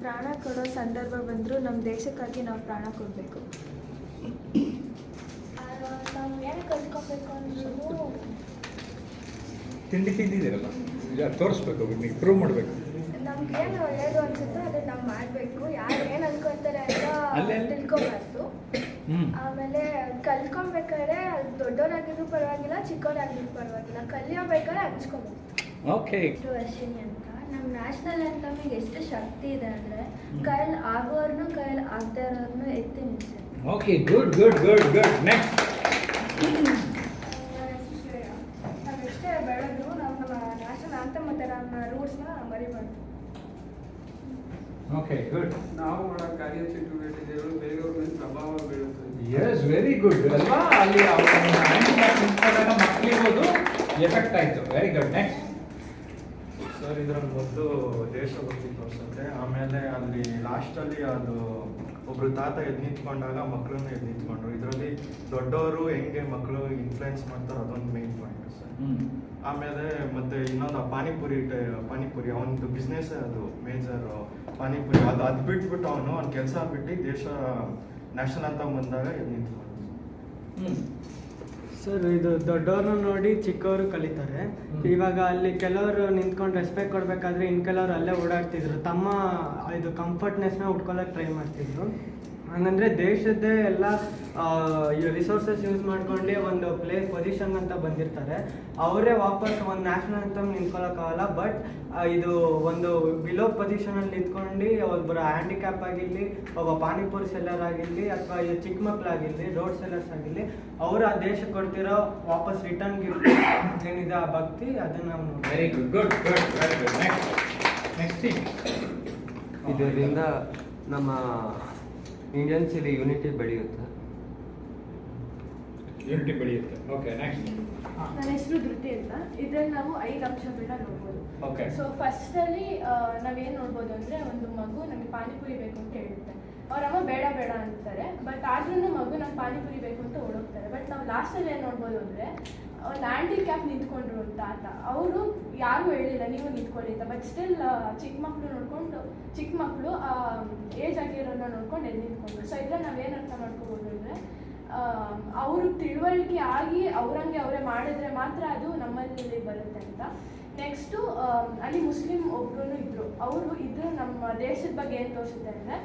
ಪ್ರಾಣ ಕೊಡೋ ಸಂದರ್ಭ ಬಂದರೂ ನಮ್ಮ ದೇಶಕ್ಕಾಗಿ ನಾವು ಪ್ರಾಣ ಕೊಡಬೇಕು. ನಾವು ಏನು ಕಲ್ತ್ಕೊಬೇಕು ಅಂದ್ರೂ ತಿಂಡಿ ತಿಂದಿದ್ದೀರಲ್ಲ, ತೋರಿಸ್ಬೇಕು, ನೀವು ಪ್ರೂವ್ ಮಾಡಬೇಕು. ನಮ್ಗೆ ಏನು ಒಳ್ಳೇದು ಅನ್ಸುತ್ತೋ ಅದನ್ನ ನಾವು ಮಾಡಬೇಕು. ಯಾರು ಏನು ಅನ್ಕೊತಾರೆ ಅಂತ ತಿಳ್ಕೊಬಾರ್ದು. ಆಮೇಲೆ ಕಲ್ತ್ಕೊಬೇಕಾದ್ರೆ ದೊಡ್ಡವರಾಗಿದ್ರು ಪರವಾಗಿಲ್ಲ, ಚಿಕ್ಕವರಾಗಿದ್ರು ಪರವಾಗಿಲ್ಲ, ಕಲಿಯೋಬೇಕಾದ್ರೆ ಹಂಚ್ಕೊಬೇಕು. ಓಕೆ. ಅಶ್ವಿನಿ ಅಂತ. ನಮ್ಮ ನ್ಯಾಷನಲ್ ಆ್ಯಂಥಮಿಗೆ ಎಷ್ಟು ಶಕ್ತಿ ಇದೆ ಅಂದರೆ ಕೈಯಲ್ಲಿ ಆಗೋರ್ನು ಕೈಯಲ್ಲಿ ಆಗದೆ ಇರೋರ್ನು ಎತ್ತಿ ನಿಲ್ಸುತ್ತೆ. Okay, good good good good. Next. ನಾವೆಷ್ಟೇ ಬೆಳೆದ್ರು ನಮ್ಮ ನ್ಯಾಷನಲ್ ಆ್ಯಂಥಮ್ ಮತ್ತು ನಮ್ಮ ರೂಟ್ಸ್ನ ಮರಿಬಾರ್ದು. Okay, good. ನಾವು ಮಾಡೋ ಕಾರ್ಯಚಟುವಟಿಕೆಗಳು ಬೇರೆಯವ್ರ ಮೇಲೆ ಪ್ರಭಾವ ಬೀಳುತ್ತದೆ. ಎಸ್, ವೆರಿ ಗುಡ್ ಅಲ್ವಾ? ಅಲ್ಲಿ ಮಕ್ಕಳಿಗೋದು ಎಫೆಕ್ಟ್ ಆಯಿತು. Very good. ನೆಕ್ಸ್ಟ್. ಸರ್, ಇದರಲ್ಲಿ ಮೊದಲು ದೇಶಭಕ್ತಿ ತೋರಿಸುತ್ತೆ, ಆಮೇಲೆ ಅಲ್ಲಿ ಲಾಸ್ಟಲ್ಲಿ ಅದು ಒಬ್ರು ತಾತ ಎದ್ದು ನಿಂತ್ಕೊಂಡಾಗ ಮಕ್ಕಳನ್ನ ಎದ್ದು ನಿಂತ್ಕೊಂಡ್ರು. ಇದರಲ್ಲಿ ದೊಡ್ಡವರು ಹೆಂಗೆ ಮಕ್ಕಳು ಇನ್ಫ್ಲುಯೆನ್ಸ್ ಮಾಡ್ತಾರೆ ಅದೊಂದು ಮೇನ್ ಪಾಯಿಂಟ್ ಸರ್. ಆಮೇಲೆ ಮತ್ತೆ ಇನ್ನೊಂದು ಪಾನಿಪುರಿ ಅವನದು ಬಿಸ್ನೆಸ್, ಅದು ಮೇಜರ್ ಪಾನಿಪುರಿ. ಅದು ಬಿಟ್ಬಿಟ್ಟು ಅವ್ನ ಕೆಲಸ ಬಿಟ್ಟು ದೇಶ ನ್ಯಾಷನಲ್ ಅಂತ ಬಂದಾಗ ಎದ್ದು ನಿಂತ್ಕೊಂಡ್ರು. ಸರ್, ಇದು ದೊಡ್ಡವ್ರನ್ನ ನೋಡಿ ಚಿಕ್ಕವರು ಕಲಿತಾರೆ. ಇವಾಗ ಅಲ್ಲಿ ಕೆಲವರು ನಿಂತ್ಕೊಂಡು ರೆಸ್ಪೆಕ್ಟ್ ಕೊಡಬೇಕಾದ್ರೆ ಇನ್ನು ಕೆಲವರು ಅಲ್ಲೇ ಓಡಾಡ್ತಿದ್ರು, ತಮ್ಮ ಇದು ಕಂಫರ್ಟ್ನೆಸ್ನ ಉಟ್ಕೊಳ್ಳೋಕೆ ಟ್ರೈ ಮಾಡ್ತಿದ್ರು. ಹಂಗಂದರೆ ದೇಶದ್ದೇ ಎಲ್ಲ ರಿಸೋರ್ಸಸ್ ಯೂಸ್ ಮಾಡ್ಕೊಂಡು ಒಂದು ಪೊಸಿಷನ್ ಅಂತ ಬಂದಿರ್ತಾರೆ. ಅವರೇ ವಾಪಸ್ ಒಂದು ನ್ಯಾಷನಲ್ ಅಂತಮ್ ನಿಂತ್ಕೊಳ್ಳೋಕ್ಕಾಗಲ್ಲ. ಬಟ್ ಇದು ಒಂದು ಬಿಲೋ ಪೊಸಿಷನಲ್ಲಿ ನಿಂತ್ಕೊಂಡು ಒಬ್ಬರು ಹ್ಯಾಂಡಿಕ್ಯಾಪ್ ಆಗಿರಲಿ, ಒಬ್ಬ ಪಾನಿಪುರಿ ಸೆಲ್ಲರ್ ಆಗಿರಲಿ, ಅಥವಾ ಚಿಕ್ಕ ಮಕ್ಕಳಾಗಿರಲಿ, ರೋಡ್ ಸೆಲ್ಲರ್ಸ್ ಆಗಿರಲಿ, ಅವರು ಆ ದೇಶಕ್ಕೆ ಕೊಡ್ತಿರೋ ವಾಪಸ್ ರಿಟರ್ನ್ ಗಿಫ್ಟ್ ಏನಿದೆ ಆ ಭಕ್ತಿ, ಅದನ್ನು ನಾವು ನೋಡಿ. Very good good good very good. Next. ಇದರಿಂದ ನಮ್ಮ ಇಂಡಿಯನ್ಸ್ ಇಲ್ಲಿ ಯೂನಿಟಿ ಬೆಳೆಯುತ್ತೆ. Okay, next. ನನ್ನ ಹೆಸರು ಧೃತಿ ಅಂತ. ಇದರಲ್ಲಿ ನಾವು 5 ಅಂಶಗಳನ್ನ ನೋಡ್ಬೋದು. ಓಕೆ. ಸೊ ಫಸ್ಟಲ್ಲಿ ನಾವೇನು ನೋಡ್ಬೋದು ಅಂದರೆ, ಒಂದು ಮಗು ನಮಗೆ ಪಾನಿಪುರಿ ಬೇಕು ಅಂತ ಹೇಳುತ್ತೆ. ಅವರಮ್ಮ ಬೇಡ ಬೇಡ ಅಂತಾರೆ. ಬಟ್ ಆದ್ರೂ ಮಗು ನಮ್ಗೆ ಪಾನಿಪುರಿ ಬೇಕು ಅಂತ ಓಡೋಗ್ತಾರೆ. ಬಟ್ ನಾವು ಲಾಸ್ಟಲ್ಲಿ ಏನು ನೋಡ್ಬೋದು ಅಂದರೆ, ಒಂದು ಹ್ಯಾಂಡಿಕ್ಯಾಪ್ ನಿಂತ್ಕೊಂಡ್ರು ಅಂತ ಆತ. ಅವರು ಯಾರೂ ಹೇಳಿಲ್ಲ ನೀವು ನಿಂತ್ಕೊಳ್ಳಿ ಅಂತ. ಬಟ್ ಸ್ಟಿಲ್ ಚಿಕ್ಕ ಮಕ್ಕಳು ನೋಡ್ಕೊಂಡು, ಚಿಕ್ಕ ಮಕ್ಕಳು ಏಜ್ ಆಗಿರೋನ್ನ ನೋಡ್ಕೊಂಡು ಎದ್ದು ನಿಂತ್ಕೊಂಡ್ರು. ಸೊ ಇದ್ರಲ್ಲಿ ನಾವೇನು ಅರ್ಥ ಮಾಡ್ಕೋಬೋದು ಅಂದರೆ, ಅವರು ತಿಳುವಳಿಕೆ ಆಗಿ ಅವರಂಗೆ ಅವರೇ ಮಾಡಿದ್ರೆ ಮಾತ್ರ ಅದು ನಮ್ಮಲ್ಲಿ ಬರುತ್ತೆ ಅಂತ. ನೆಕ್ಸ್ಟು ಅಲ್ಲಿ ಮುಸ್ಲಿಂ ಒಬ್ರು ಇದ್ರು. ಅವರು ಇದ್ರು ನಮ್ಮ ದೇಶದ ಬಗ್ಗೆ ಏನು ತೋರಿಸುತ್ತೆ ಅಂದರೆ,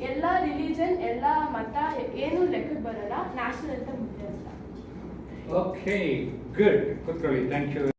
ಎಲ್ಲ ರಿಲಿಜನ್, ಎಲ್ಲ ಮತ ಏನು ಲೆಕ್ಕಕ್ಕೆ ಬರಲ್ಲ, ನ್ಯಾಷನಲ್ ಅಂತ ಮುಖ್ಯ ಅಂತ. Okay, good. ಕೂತ್ಕೊಳ್ಳಿ. Thank you.